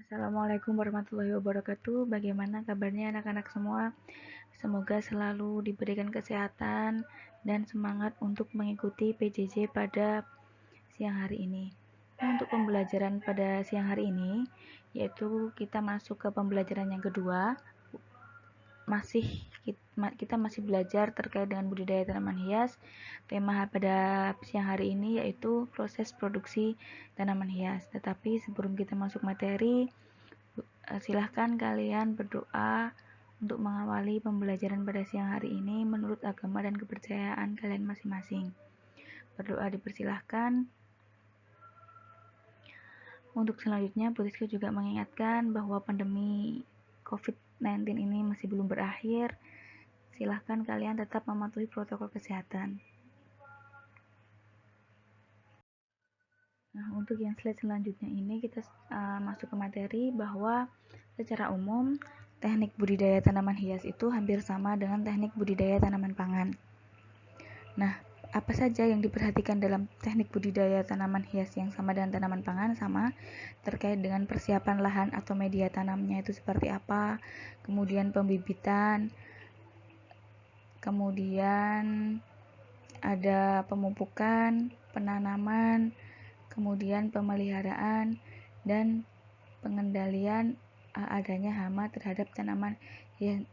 Assalamualaikum warahmatullahi wabarakatuh. Bagaimana kabarnya anak-anak semua? Semoga selalu diberikan kesehatan dan semangat untuk mengikuti PJJ pada siang hari ini. Untuk pembelajaran pada siang hari ini, yaitu kita masuk ke pembelajaran yang kedua. Kita masih belajar terkait dengan budidaya tanaman hias. Tema pada siang hari ini yaitu proses produksi tanaman hias. Tetapi sebelum kita masuk materi, silahkan kalian berdoa untuk mengawali pembelajaran pada siang hari ini menurut agama dan kepercayaan kalian masing-masing. Berdoa dipersilahkan. Untuk selanjutnya, Bu Rizky juga mengingatkan bahwa pandemi COVID-19 ini masih belum berakhir. Silahkan kalian tetap mematuhi protokol kesehatan. Nah, untuk yang slide selanjutnya ini kita masuk ke materi bahwa secara umum teknik budidaya tanaman hias itu hampir sama dengan teknik budidaya tanaman pangan. Nah, apa saja yang diperhatikan dalam teknik budidaya tanaman hias yang sama dengan tanaman pangan? Sama, terkait dengan persiapan lahan atau media tanamnya itu seperti apa, kemudian pembibitan, kemudian ada pemupukan, penanaman, kemudian pemeliharaan, dan pengendalian adanya hama terhadap tanaman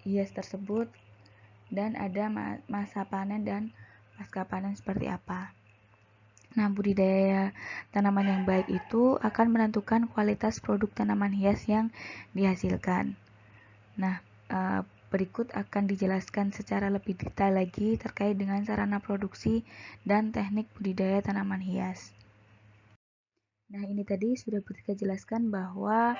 hias tersebut, dan ada masa panen dan pasca panen seperti apa. Nah, budidaya tanaman yang baik itu akan menentukan kualitas produk tanaman hias yang dihasilkan. Nah, berikut akan dijelaskan secara lebih detail lagi terkait dengan sarana produksi dan teknik budidaya tanaman hias. Nah, ini tadi sudah kita jelaskan bahwa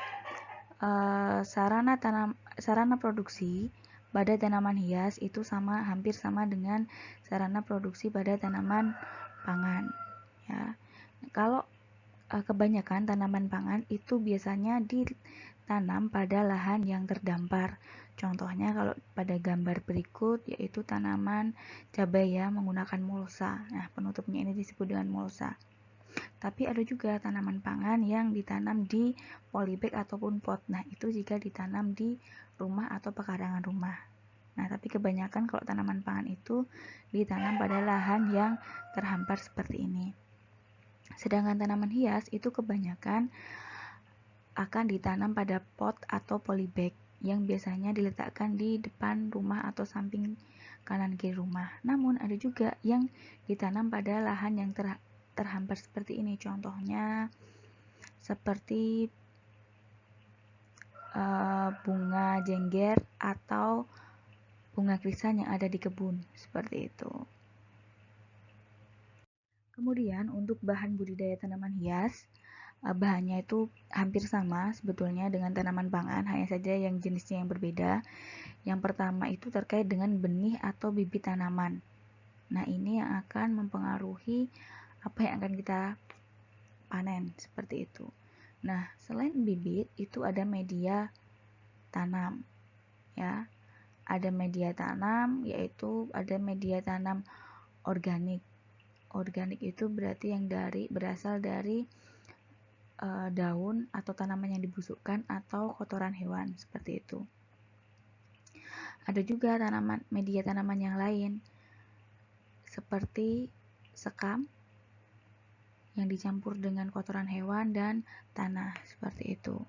sarana produksi pada tanaman hias itu hampir sama dengan sarana produksi pada tanaman pangan. Ya, kalau kebanyakan tanaman pangan itu biasanya ditanam pada lahan yang terdampar. Contohnya kalau pada gambar berikut yaitu tanaman cabai ya menggunakan mulsa. Nah, penutupnya ini disebut dengan mulsa. Tapi ada juga tanaman pangan yang ditanam di polybag ataupun pot. Nah, itu jika ditanam di rumah atau pekarangan rumah. Nah, tapi kebanyakan kalau tanaman pangan itu ditanam pada lahan yang terhampar seperti ini. Sedangkan tanaman hias itu kebanyakan akan ditanam pada pot atau polybag yang biasanya diletakkan di depan rumah atau samping kanan kiri rumah. Namun ada juga yang ditanam pada lahan yang terhampar seperti ini. Contohnya seperti bunga jengger atau bunga krisan yang ada di kebun seperti itu. Kemudian untuk bahan budidaya tanaman hias, bahannya itu hampir sama sebetulnya dengan tanaman pangan, hanya saja yang jenisnya yang berbeda. Yang pertama itu terkait dengan benih atau bibit tanaman. Nah, ini yang akan mempengaruhi apa yang akan kita panen seperti itu. Nah, selain bibit itu ada media tanam. Ya. Ada media tanam, yaitu ada media tanam organik. Organik itu berarti yang berasal dari daun atau tanaman yang dibusukkan atau kotoran hewan seperti itu. Ada juga media tanaman yang lain seperti sekam yang dicampur dengan kotoran hewan dan tanah seperti itu.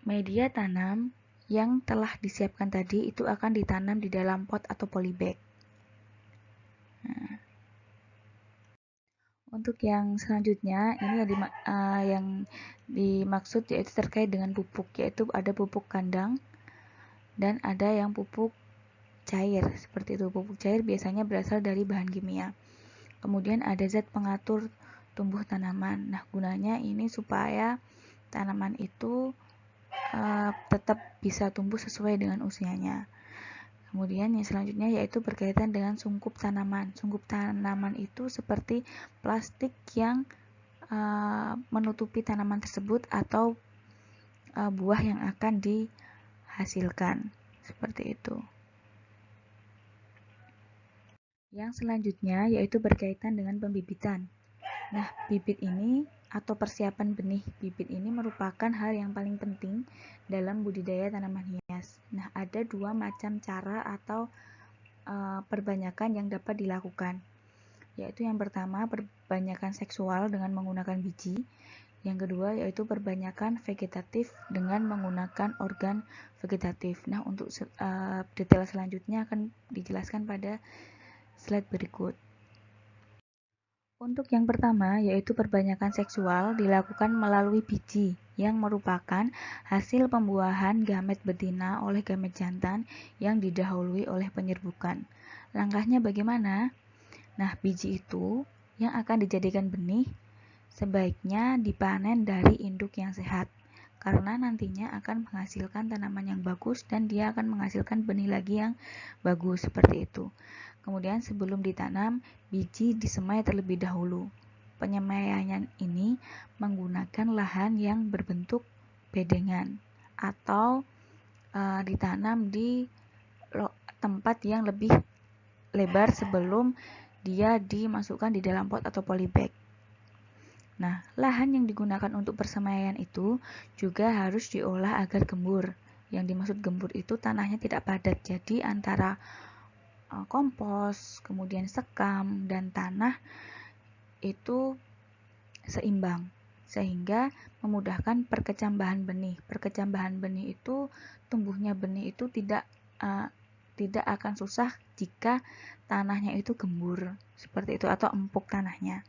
Media tanam yang telah disiapkan tadi itu akan ditanam di dalam pot atau polybag. Nah, untuk yang selanjutnya ini yang dimaksud yaitu terkait dengan pupuk, yaitu ada pupuk kandang dan ada yang pupuk cair seperti itu. Pupuk cair biasanya berasal dari bahan kimia. Kemudian ada zat pengatur tumbuh tanaman. Nah, gunanya ini supaya tanaman itu tetap bisa tumbuh sesuai dengan usianya. Kemudian yang selanjutnya yaitu berkaitan dengan sungkup tanaman. Sungkup tanaman itu seperti plastik yang menutupi tanaman tersebut atau buah yang akan dihasilkan. Seperti itu. Yang selanjutnya yaitu berkaitan dengan pembibitan. Nah, bibit ini atau persiapan benih bibit ini merupakan hal yang paling penting dalam budidaya tanaman hias. Nah, ada dua macam cara atau perbanyakan yang dapat dilakukan, yaitu yang pertama perbanyakan seksual dengan menggunakan biji, yang kedua yaitu perbanyakan vegetatif dengan menggunakan organ vegetatif. Nah, untuk detail selanjutnya akan dijelaskan pada slide berikut. Untuk yang pertama, yaitu perbanyakan seksual dilakukan melalui biji, yang merupakan hasil pembuahan gamet betina oleh gamet jantan yang didahului oleh penyerbukan. Langkahnya bagaimana? Nah, biji itu yang akan dijadikan benih sebaiknya dipanen dari induk yang sehat, karena nantinya akan menghasilkan tanaman yang bagus dan dia akan menghasilkan benih lagi yang bagus, seperti itu. Kemudian sebelum ditanam, biji disemai terlebih dahulu. Penyemaian ini menggunakan lahan yang berbentuk bedengan atau ditanam di tempat yang lebih lebar sebelum dia dimasukkan di dalam pot atau polybag. Nah, lahan yang digunakan untuk persemaian itu juga harus diolah agar gembur. Yang dimaksud gembur itu tanahnya tidak padat, jadi antara kompos, kemudian sekam, dan tanah itu seimbang, sehingga memudahkan perkecambahan benih. Perkecambahan benih itu, tumbuhnya benih itu tidak akan susah jika tanahnya itu gembur, seperti itu, atau empuk tanahnya.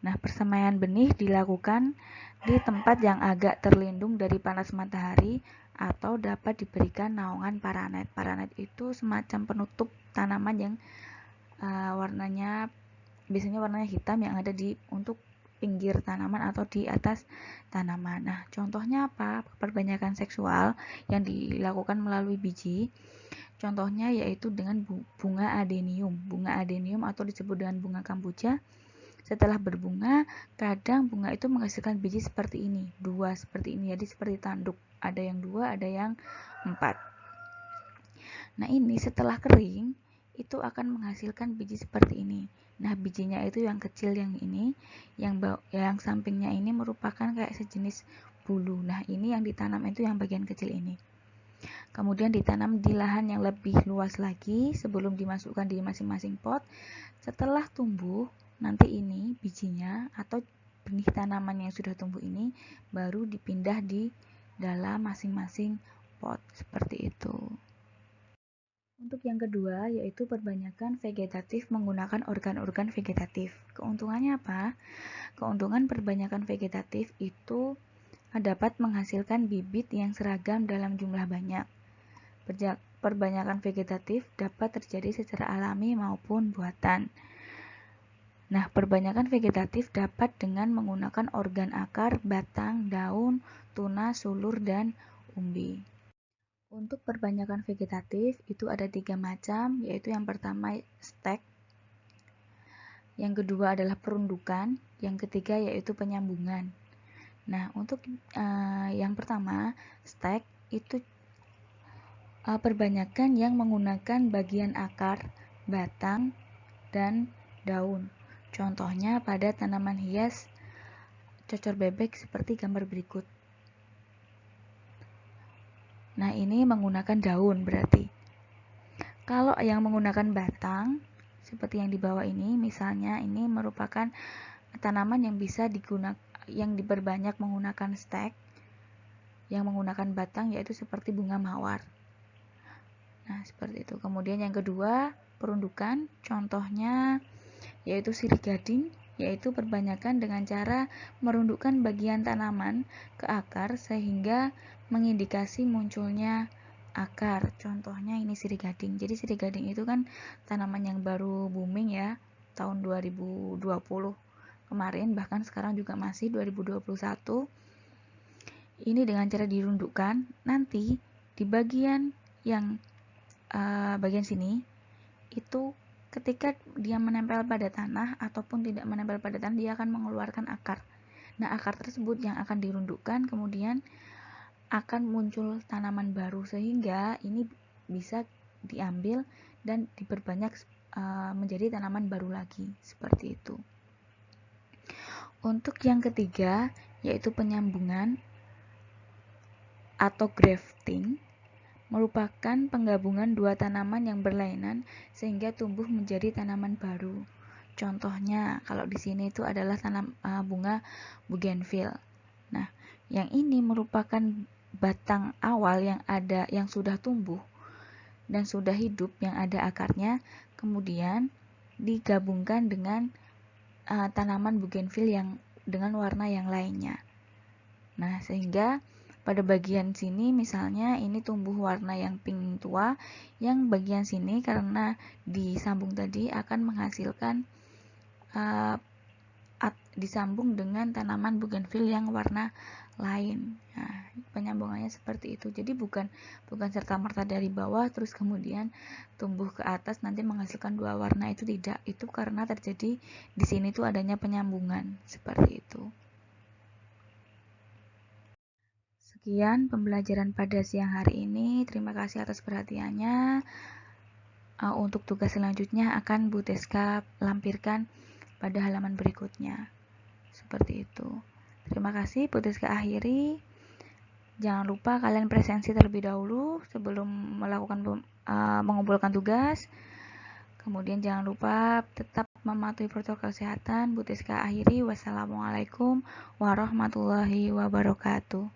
Nah, persemaian benih dilakukan di tempat yang agak terlindung dari panas matahari atau dapat diberikan naungan paranet. Paranet itu semacam penutup tanaman yang biasanya warnanya hitam yang ada di untuk pinggir tanaman atau di atas tanaman. Nah, contohnya apa? Perbanyakan seksual yang dilakukan melalui biji. Contohnya yaitu dengan bunga adenium. Bunga adenium atau disebut dengan bunga kamboja. Setelah berbunga, kadang bunga itu menghasilkan biji seperti ini, dua seperti ini, jadi seperti tanduk. Ada yang dua, ada yang 4. Nah, ini setelah kering, itu akan menghasilkan biji seperti ini. Nah, bijinya itu yang kecil yang ini, yang sampingnya ini merupakan kayak sejenis bulu. Nah, ini yang ditanam itu yang bagian kecil ini. Kemudian ditanam di lahan yang lebih luas lagi sebelum dimasukkan di masing-masing pot. Setelah tumbuh, nanti ini bijinya atau benih tanaman yang sudah tumbuh ini baru dipindah di dalam masing-masing pot, seperti itu. Untuk yang kedua, yaitu perbanyakan vegetatif menggunakan organ-organ vegetatif. Keuntungannya apa? Keuntungan perbanyakan vegetatif itu dapat menghasilkan bibit yang seragam dalam jumlah banyak. Perbanyakan vegetatif dapat terjadi secara alami maupun buatan. Nah, perbanyakan vegetatif dapat dengan menggunakan organ akar, batang, daun, tunas, sulur, dan umbi. Untuk perbanyakan vegetatif itu ada 3 macam, yaitu yang pertama stek, yang kedua adalah perundukan, yang ketiga yaitu penyambungan. Nah, untuk yang pertama stek itu perbanyakan yang menggunakan bagian akar, batang, dan daun. Contohnya pada tanaman hias cocor bebek seperti gambar berikut. Nah, ini menggunakan daun berarti. Kalau yang menggunakan batang, seperti yang di bawah ini, misalnya ini merupakan tanaman yang bisa digunakan, yang diperbanyak menggunakan stek, yang menggunakan batang yaitu seperti bunga mawar. Nah, seperti itu. Kemudian yang kedua, perundukan, contohnya yaitu sirih gading, yaitu perbanyakan dengan cara merundukkan bagian tanaman ke akar sehingga mengindikasi munculnya akar. Contohnya ini sirih gading. Jadi sirih gading itu kan tanaman yang baru booming ya, tahun 2020 kemarin, bahkan sekarang juga masih 2021. Ini dengan cara dirundukkan, nanti di bagian yang bagian sini itu ketika dia menempel pada tanah ataupun tidak menempel pada tanah, dia akan mengeluarkan akar. Nah, akar tersebut yang akan dirundukkan, kemudian akan muncul tanaman baru, sehingga ini bisa diambil dan diperbanyak menjadi tanaman baru lagi, seperti itu. Untuk yang ketiga, yaitu penyambungan atau grafting, merupakan penggabungan dua tanaman yang berlainan sehingga tumbuh menjadi tanaman baru. Contohnya, kalau di sini itu adalah bunga bougainville. Nah, yang ini merupakan batang awal yang sudah tumbuh dan sudah hidup, yang ada akarnya, kemudian digabungkan dengan tanaman bougainville yang dengan warna yang lainnya. Nah, sehingga pada bagian sini misalnya ini tumbuh warna yang pink tua, yang bagian sini karena disambung tadi akan menghasilkan disambung dengan tanaman bougainville yang warna lain. Nah, penyambungannya seperti itu. Jadi bukan serta-merta dari bawah terus kemudian tumbuh ke atas nanti menghasilkan dua warna, itu tidak. Itu karena terjadi di sini tuh adanya penyambungan seperti itu. Sekian pembelajaran pada siang hari ini. Terima kasih atas perhatiannya. Untuk tugas selanjutnya akan Bu Teska lampirkan pada halaman berikutnya. Seperti itu. Terima kasih, Bu Teska akhiri. Jangan lupa kalian presensi terlebih dahulu sebelum melakukan mengumpulkan tugas. Kemudian jangan lupa tetap mematuhi protokol kesehatan. Bu Teska akhiri. Wassalamualaikum warahmatullahi wabarakatuh.